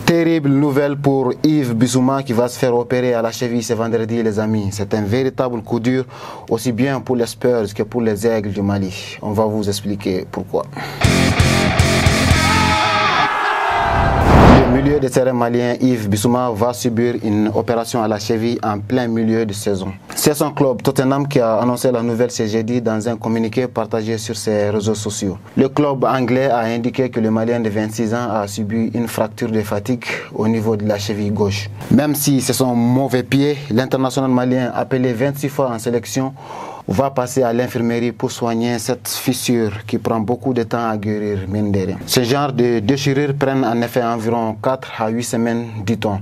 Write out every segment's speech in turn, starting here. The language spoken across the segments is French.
Terrible nouvelle pour Yves Bissouma qui va se faire opérer à la cheville ce vendredi, les amis. C'est un véritable coup dur, aussi bien pour les Spurs que pour les Aigles du Mali. On va vous expliquer pourquoi. Le milieu de terrain malien Yves Bissouma va subir une opération à la cheville en plein milieu de saison. C'est son club Tottenham qui a annoncé la nouvelle ce jeudi dans un communiqué partagé sur ses réseaux sociaux. Le club anglais a indiqué que le Malien de 26 ans a subi une fracture de fatigue au niveau de la cheville gauche. Même si c'est son mauvais pied, l'international malien, appelé 26 fois en sélection, va passer à l'infirmerie pour soigner cette fissure qui prend beaucoup de temps à guérir, mine de rien. Ce genre de déchirures prennent en effet environ 4 à 8 semaines, dit-on.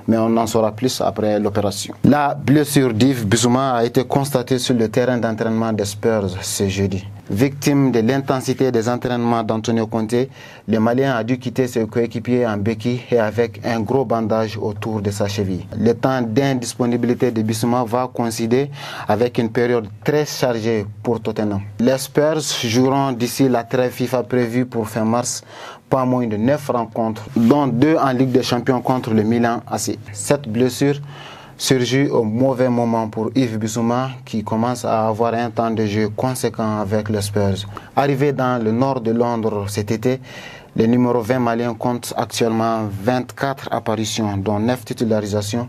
Mais on en saura plus après l'opération. La blessure d'Yves Bissouma a été constatée sur le terrain d'entraînement des Spurs ce jeudi. Victime de l'intensité des entraînements d'Antonio Conte, le Malien a dû quitter ses coéquipiers en béquille et avec un gros bandage autour de sa cheville. Le temps d'indisponibilité de Bissouma va coïncider avec une période très chargée pour Tottenham. Les Spurs joueront d'ici la trêve FIFA prévue pour fin mars pas moins de 9 rencontres, dont 2 en Ligue des Champions contre le Milan AC. Cette blessure surgit au mauvais moment pour Yves Bissouma qui commence à avoir un temps de jeu conséquent avec les Spurs. Arrivé dans le nord de Londres cet été, le numéro 20 malien compte actuellement 24 apparitions, dont 9 titularisations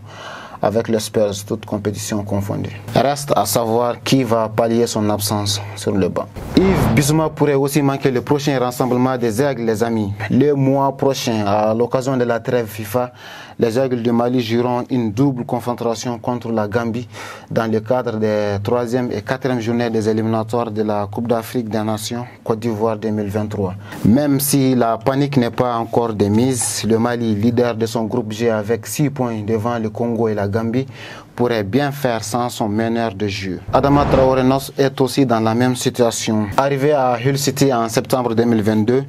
avec les Spurs, toutes compétitions confondues. Reste à savoir qui va pallier son absence sur le banc. Yves Bissouma pourrait aussi manquer le prochain rassemblement des Aigles, les amis. Le mois prochain, à l'occasion de la trêve FIFA, les Aigles du Mali joueront une double confrontation contre la Gambie dans le cadre des 3e et 4e journées des éliminatoires de la Coupe d'Afrique des Nations Côte d'Ivoire 2023. Même si la panique n'est pas encore de mise, le Mali, leader de son groupe G avec 6 points devant le Congo et la Gambie, pourrait bien faire sans son meneur de jeu. Adama Traoré est aussi dans la même situation. Arrivé à Hull City en septembre 2022,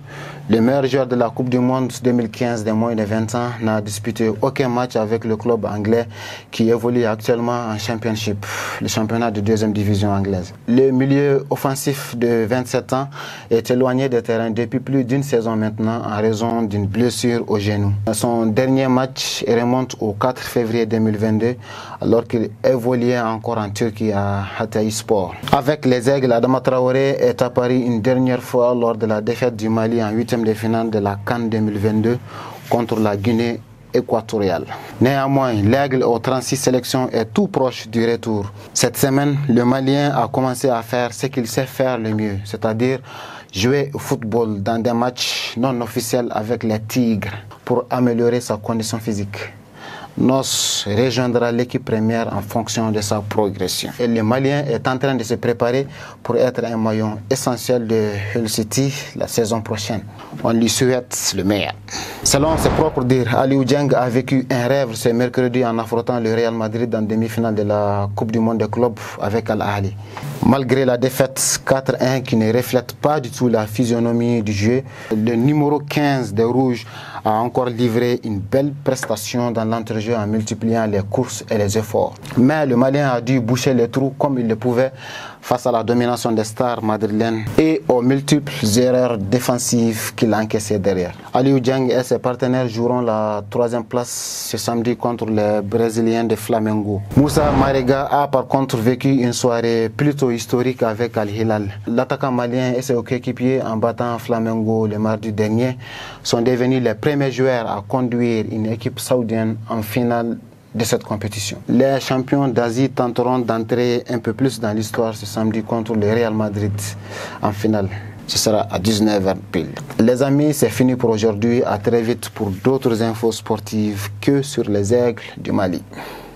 le meilleur joueur de la Coupe du Monde 2015 des moins de 20 ans n'a disputé aucun match avec le club anglais qui évolue actuellement en Championship, le championnat de 2e division anglaise. Le milieu offensif de 27 ans est éloigné des terrains depuis plus d'une saison maintenant en raison d'une blessure au genou. Son dernier match remonte au 4 février 2022 alors qu'il évoluait encore en Turquie à Hatayspor. Avec les Aigles, Adama Traoré est apparu une dernière fois lors de la défaite du Mali en 8e de finale de la CAN 2022 contre la Guinée équatoriale. Néanmoins, l'Aigle aux 36 sélections est tout proche du retour. Cette semaine, le Malien a commencé à faire ce qu'il sait faire le mieux, c'est-à-dire jouer au football dans des matchs non officiels avec les Tigres pour améliorer sa condition physique. Nos rejoindra l'équipe première en fonction de sa progression. Et le Malien est en train de se préparer pour être un maillon essentiel de Hull City la saison prochaine. On lui souhaite le meilleur. Selon ses propres dires, Aliou Dieng a vécu un rêve ce mercredi en affrontant le Real Madrid en demi-finale de la Coupe du Monde des clubs avec Al Ahly. Malgré la défaite 4-1 qui ne reflète pas du tout la physionomie du jeu, le numéro 15 des Rouges a encore livré une belle prestation dans l'entrejeu en multipliant les courses et les efforts. Mais le Malien a dû boucher les trous comme il le pouvait face à la domination des stars madrilènes et aux multiples erreurs défensives qu'il encaissait derrière. Aliou Dieng et ses partenaires joueront la 3e place ce samedi contre les Brésiliens de Flamengo. Moussa Marega a par contre vécu une soirée plutôt historique avec Al Hilal. L'attaquant malien et ses coéquipiers en battant Flamengo le mardi dernier sont devenus les premiers joueurs à conduire une équipe saoudienne en finale de cette compétition. Les champions d'Asie tenteront d'entrer un peu plus dans l'histoire ce samedi contre le Real Madrid en finale. Ce sera à 19h pile. Les amis, c'est fini pour aujourd'hui. À très vite pour d'autres infos sportives que sur les Aigles du Mali.